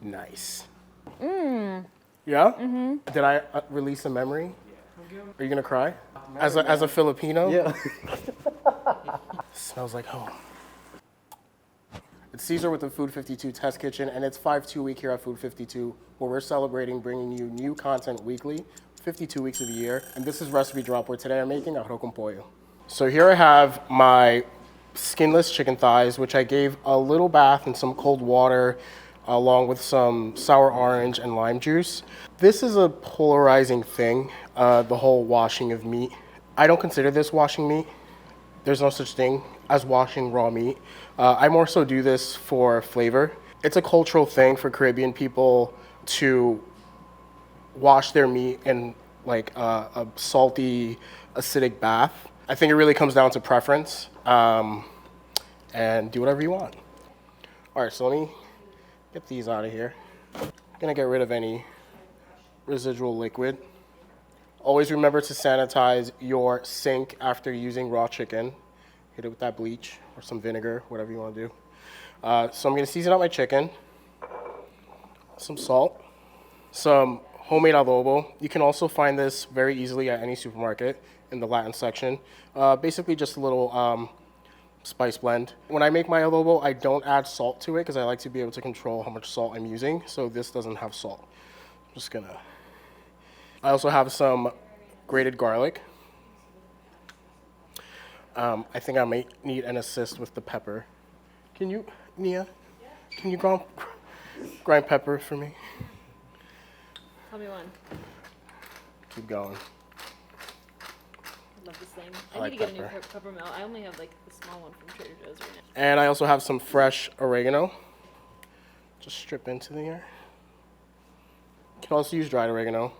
Nice. Yeah? Mm-hmm. Did I release a memory? Are you gonna cry? As a Filipino? Yeah. Smells like home. It's César with the Food52 Test Kitchen, and it's 5-2 week here at Food52, where we're celebrating bringing you new content weekly, 52 weeks of the year. And this is Recipe Drop, where today I'm making arroz con pollo. So here I have my skinless chicken thighs, which I gave a little bath in some cold water, along with some sour orange and lime juice. This is a polarizing thing, the whole washing of meat. I don't consider this washing meat. There's no such thing as washing raw meat. I more so do this for flavor. It's a cultural thing for Caribbean people to wash their meat in like a salty, acidic bath. I think it really comes down to preference, and do whatever you want. All right, so let me get these out of here. I'm gonna get rid of any residual liquid. Always remember to sanitize your sink after using raw chicken. Hit it with that bleach or some vinegar, whatever you want to do. So I'm going to season up my chicken. Some salt. Some homemade adobo. You can also find this very easily at any supermarket in the Latin section. Basically just a little spice blend. When I make my adobo, I don't add salt to it because I like to be able to control how much salt I'm using. So this doesn't have salt. I'm just going to... I also have some grated garlic. I think I might need an assist with the pepper. Can you, Nia, can you grind pepper for me? Tell me one. Keep going. I love the same. I like need to get a new pepper. pepper mill. I only have like the small one from Trader Joe's right now. And I also have some fresh oregano. Just strip into the air. You can also use dried oregano.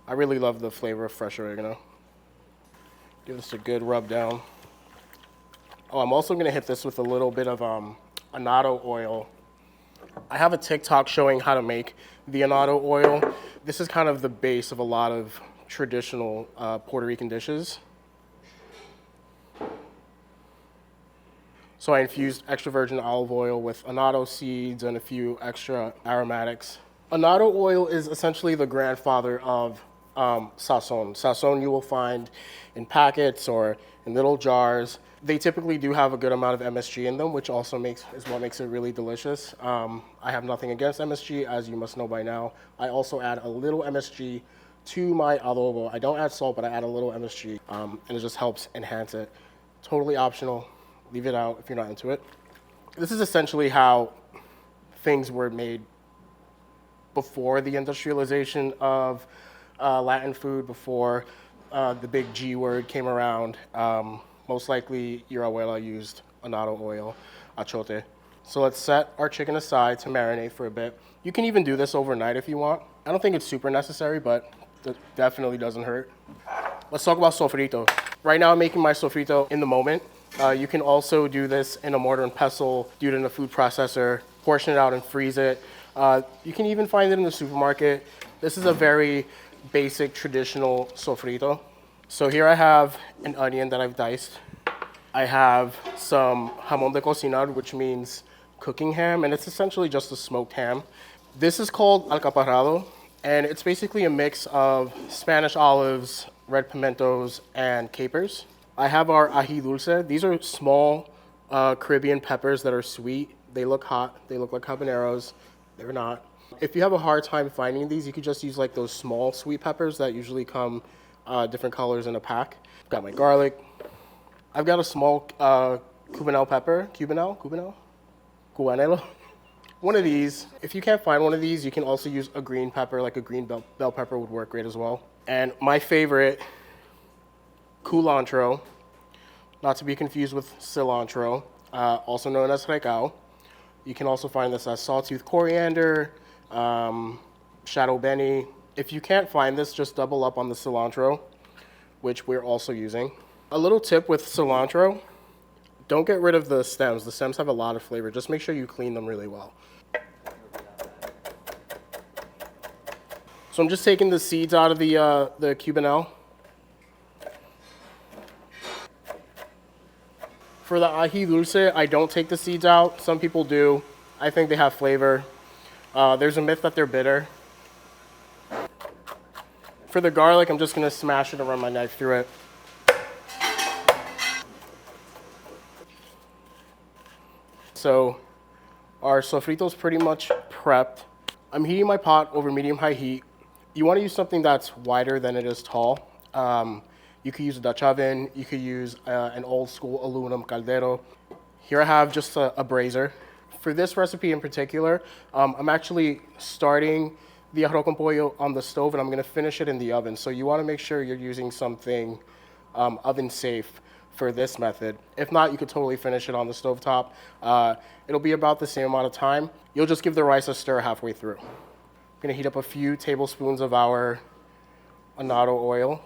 I really love the flavor of fresh oregano. Give this a good rub down. Oh, I'm also gonna hit this with a little bit of annatto oil. I have a TikTok showing how to make the annatto oil. This is kind of the base of a lot of traditional Puerto Rican dishes. So I infused extra virgin olive oil with annatto seeds and a few extra aromatics. Annatto oil is essentially the grandfather of sazon. Sazon you will find in packets or in little jars. They typically do have a good amount of MSG in them, which also is what makes it really delicious. I have nothing against MSG, as you must know by now. I also add a little MSG to my adobo. I don't add salt, but I add a little MSG, and it just helps enhance it. Totally optional. Leave it out if you're not into it. This is essentially how things were made before the industrialization of Latin food, before the big G word came around. Most likely your abuela used annatto oil, achote. So let's set our chicken aside to marinate for a bit. You can even do this overnight if you want. I don't think it's super necessary, but it definitely doesn't hurt. Let's talk about sofrito. Right now I'm making my sofrito in the moment. You can also do this in a mortar and pestle, do it in a food processor, portion it out and freeze it. You can even find it in the supermarket. This is a very basic traditional sofrito. So here I have an onion that I've diced. I have some jamón de cocinar, which means cooking ham, and it's essentially just a smoked ham. This is called alcaparrado, and it's basically a mix of Spanish olives, red pimentos, and capers. I have our ají dulce. These are small Caribbean peppers that are sweet. They look hot. They look like habaneros. They're not. If you have a hard time finding these, you could just use like those small sweet peppers that usually come different colors in a pack. I've got my garlic. I've got a small cubanelle pepper. Cubanelle? One of these. If you can't find one of these, you can also use a green pepper, like a green bell pepper would work great as well. And my favorite, culantro, not to be confused with cilantro, also known as recao. You can also find this as sawtooth coriander, shadow benny. If you can't find this, just double up on the cilantro, which we're also using. A little tip with cilantro, don't get rid of the stems. The stems have a lot of flavor. Just make sure you clean them really well. So I'm just taking the seeds out of the cubanelle. For the ají dulce, I don't take the seeds out. Some people do. I think they have flavor. There's a myth that they're bitter. For the garlic, I'm just gonna smash it and run my knife through it. So our sofrito's pretty much prepped. I'm heating my pot over medium-high heat. You want to use something that's wider than it is tall. You could use a Dutch oven. You could use an old-school aluminum caldero. Here I have just a brazier. For this recipe in particular, I'm actually starting the arroz con pollo on the stove, and I'm going to finish it in the oven. So you want to make sure you're using something oven-safe for this method. If not, you could totally finish it on the stovetop. It'll be about the same amount of time. You'll just give the rice a stir halfway through. I'm gonna heat up a few tablespoons of our annatto oil.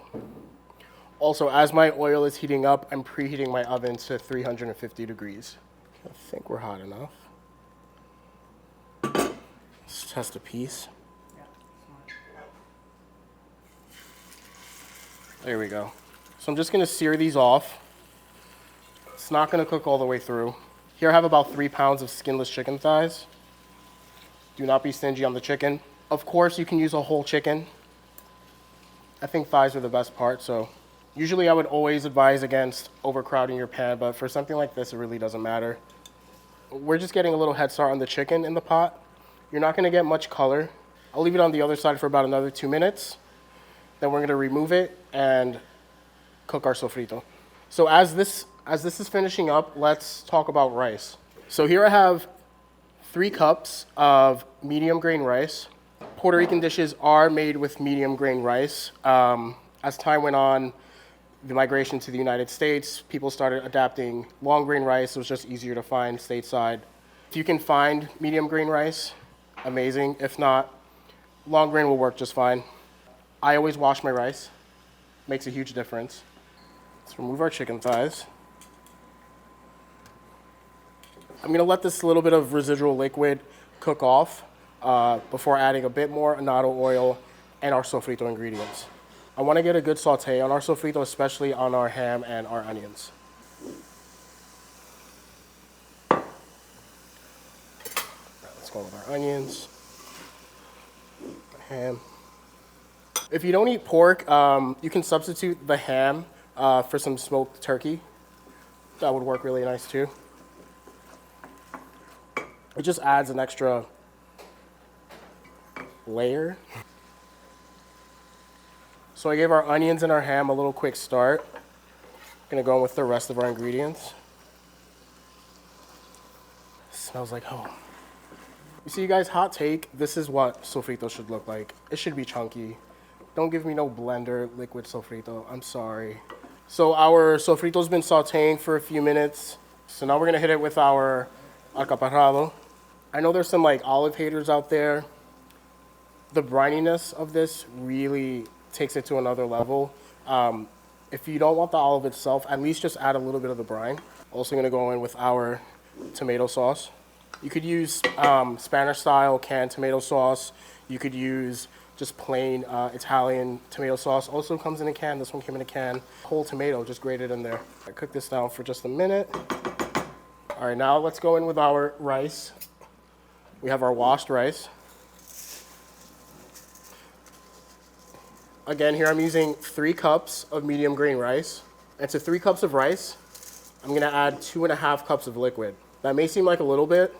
Also, as my oil is heating up, I'm preheating my oven to 350 degrees. I think we're hot enough. Let's test a piece. There we go. So I'm just gonna sear these off. It's not gonna cook all the way through. Here I have about 3 pounds of skinless chicken thighs. Do not be stingy on the chicken. Of course, you can use a whole chicken. I think thighs are the best part, so usually I would always advise against overcrowding your pan, but for something like this, it really doesn't matter. We're just getting a little head start on the chicken in the pot. You're not gonna get much color. I'll leave it on the other side for about another 2 minutes. Then we're gonna remove it and cook our sofrito. So as this is finishing up, let's talk about rice. So here I have 3 cups of medium grain rice. Puerto Rican dishes are made with medium grain rice. As time went on, the migration to the United States, people started adapting long grain rice. It was just easier to find stateside. If you can find medium grain rice, amazing. If not, long grain will work just fine. I always wash my rice. Makes a huge difference. Let's remove our chicken thighs. I'm gonna let this little bit of residual liquid cook off before adding a bit more annatto oil and our sofrito ingredients. I wanna get a good saute on our sofrito, especially on our ham and our onions. Let's go with our onions, ham. If you don't eat pork, you can substitute the ham for some smoked turkey. That would work really nice too. It just adds an extra layer. So I gave our onions and our ham a little quick start. Gonna go in with the rest of our ingredients. Smells like home. You see, you guys, hot take, this is what sofrito should look like. It should be chunky. Don't give me no blender liquid sofrito, I'm sorry. So our sofrito's been sauteing for a few minutes. So now we're gonna hit it with our alcaparrado. I know there's some like olive haters out there. The brininess of this really takes it to another level. If you don't want the olive itself, at least just add a little bit of the brine. Also gonna go in with our tomato sauce. You could use Spanish style canned tomato sauce. You could use just plain Italian tomato sauce. Also comes in a can. This one came in a can. Whole tomato, just grated in there. I cook this down for just a minute. All right, now let's go in with our rice. We have our washed rice. Again, here I'm using 3 cups of medium grain rice. And to 3 cups of rice, I'm gonna add 2.5 cups of liquid. That may seem like a little bit,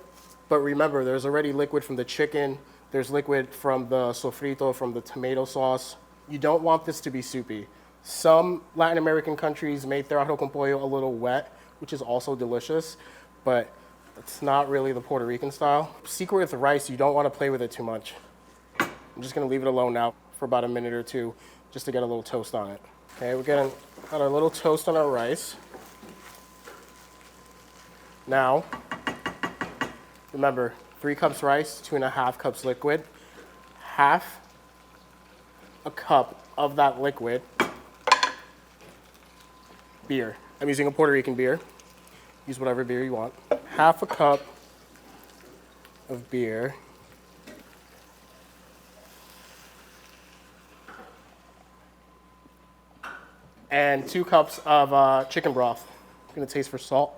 but remember, there's already liquid from the chicken. There's liquid from the sofrito, from the tomato sauce. You don't want this to be soupy. Some Latin American countries make their arroz con pollo a little wet, which is also delicious, but it's not really the Puerto Rican style. Secret with the rice, you don't want to play with it too much. I'm just gonna leave it alone now for about a minute or two, just to get a little toast on it. Okay, we're getting got our little toast on our rice. Now, remember, 3 cups rice, 2.5 cups liquid. Half a cup of that liquid, beer. I'm using a Puerto Rican beer. Use whatever beer you want. Half a cup of beer. And 2 cups of chicken broth. I'm gonna taste for salt.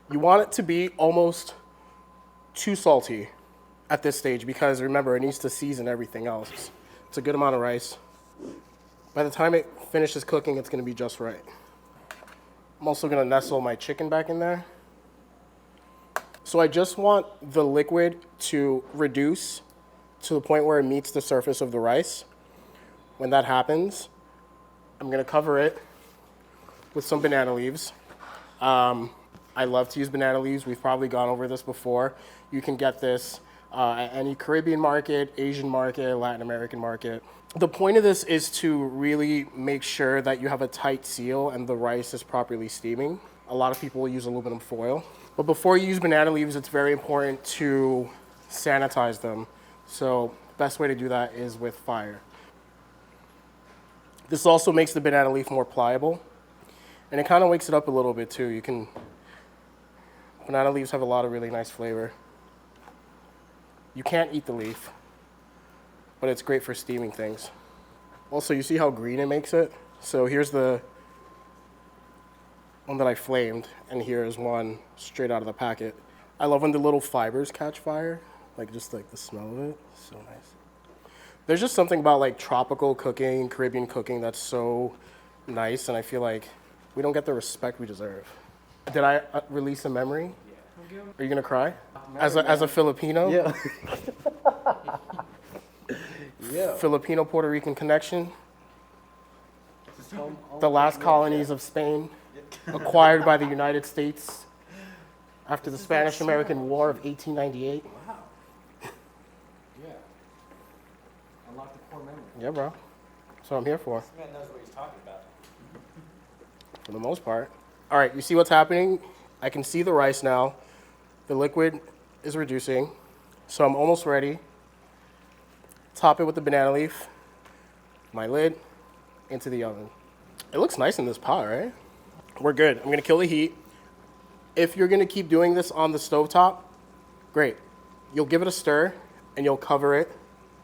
You You want it to be almost too salty at this stage because remember, it needs to season everything else. It's a good amount of rice. By the time it finishes cooking, it's gonna be just right. I'm also gonna nestle my chicken back in there. So I just want the liquid to reduce to the point where it meets the surface of the rice. When that happens, I'm gonna cover it with some banana leaves. I love to use banana leaves. We've probably gone over this before. You can get this at any Caribbean market, Asian market, Latin American market. The point of this is to really make sure that you have a tight seal and the rice is properly steaming. A lot of people will use aluminum foil. But before you use banana leaves, it's very important to sanitize them. So the best way to do that is with fire. This also makes the banana leaf more pliable. And it kind of wakes it up a little bit too. Banana leaves have a lot of really nice flavor. You can't eat the leaf, but it's great for steaming things. Also, you see how green it makes it? So here's the one that I flamed, and here is one straight out of the packet. I love when the little fibers catch fire, just like the smell of it. So nice. There's just something about like tropical cooking, Caribbean cooking that's so nice, and I feel like we don't get the respect we deserve. Did I release a memory? Yeah. Are you gonna cry? As a Filipino? Yeah. Yeah. Filipino Puerto Rican connection. The last colonies of Spain, acquired by the United States after the Spanish-American War of 1898. Wow. Yeah. Unlock the core memory. Yeah, bro. That's what I'm here for. This man knows what he's talking about. For the most part. All right, you see what's happening? I can see the rice now. The liquid is reducing, so I'm almost ready. Top it with the banana leaf, my lid, into the oven. It looks nice in this pot, right? We're good. I'm gonna kill the heat. If you're gonna keep doing this on the stovetop, great. You'll give it a stir and you'll cover it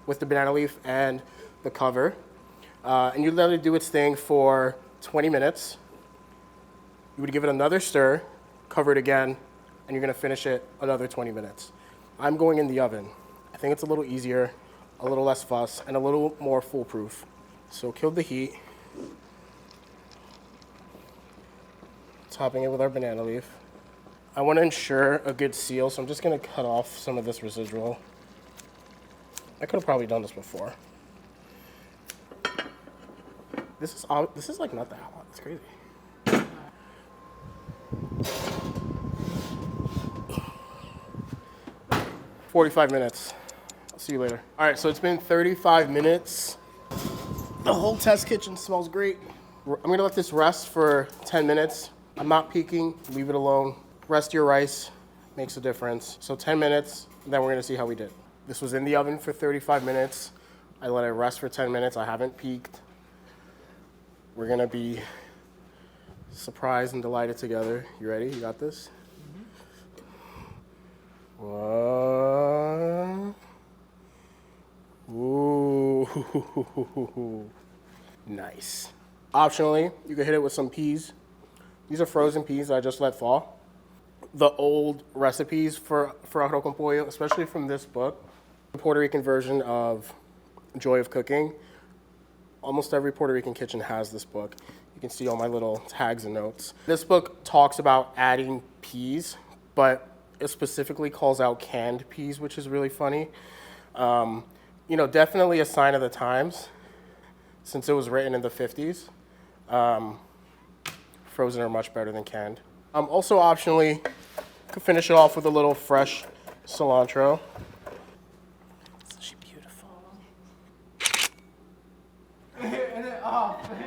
with the banana leaf and the cover. And you let it do its thing for 20 minutes. You would give it another stir, cover it again, and you're gonna finish it another 20 minutes. I'm going in the oven. I think it's a little easier, a little less fuss, and a little more foolproof. So killed the heat. Topping it with our banana leaf. I wanna ensure a good seal, so I'm just gonna cut off some of this residual. I could have probably done this before. This is like not that hot, it's crazy. 45 minutes. I'll see you later. All right, so it's been 35 minutes. The whole test kitchen smells great. I'm gonna let this rest for 10 minutes. I'm not peeking, leave it alone. Rest your rice, makes a difference. So 10 minutes, then we're gonna see how we did. This was in the oven for 35 minutes. I let it rest for 10 minutes. I haven't peeked. We're gonna be surprised and delighted together. You ready? You got this? One. Ooh. Nice. Optionally, you can hit it with some peas. These are frozen peas that I just let thaw. The old recipes for arroz con pollo, especially from this book, the Puerto Rican version of Joy of Cooking. Almost every Puerto Rican kitchen has this book. You can see all my little tags and notes. This book talks about adding peas, but it specifically calls out canned peas, which is really funny. Definitely a sign of the times, since it was written in the 50s. Frozen are much better than canned. Also, optionally, could finish it off with a little fresh cilantro. Isn't she beautiful?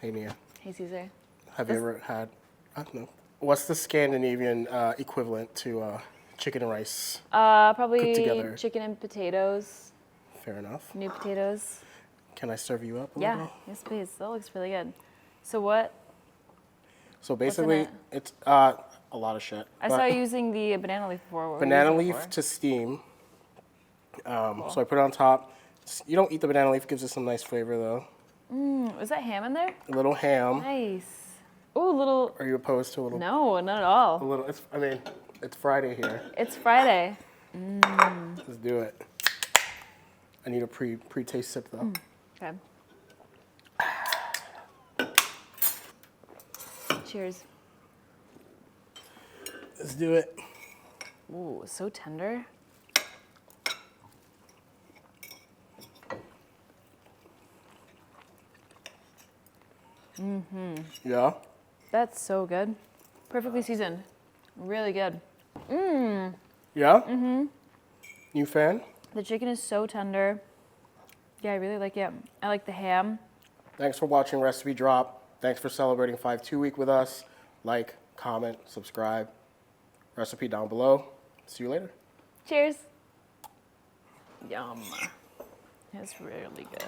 Hey, Nia. Hey, César. Have you ever had, I don't know, what's the Scandinavian equivalent to chicken and rice? Probably Cooked together. chicken and potatoes. Fair enough. New potatoes. Can I serve you up a Yeah, little? yes, please. That looks really good. So what? So basically, it? it's a lot of shit. I but saw you using the banana leaf before. What were you banana using it leaf for? to steam. So I put it on top. You don't eat the banana leaf, gives it some nice flavor though. Was that ham in there? A little ham. Nice. Ooh, little. Are you opposed to a little? No, not at all. A little. It's Friday here. It's Friday. Let's do it. I need a pre-taste sip though. Okay. Cheers. Let's do it. Ooh, so tender. Yeah. That's so good. Perfectly seasoned. Really good. Yeah. Mm-hmm. You fan? The chicken is so tender. Yeah, I really like it. I like the ham. Thanks for watching Recipe Drop. Thanks for celebrating 5-2 week with us. Like, comment, subscribe. Recipe down below. See you later. Cheers. Yum. It's really good.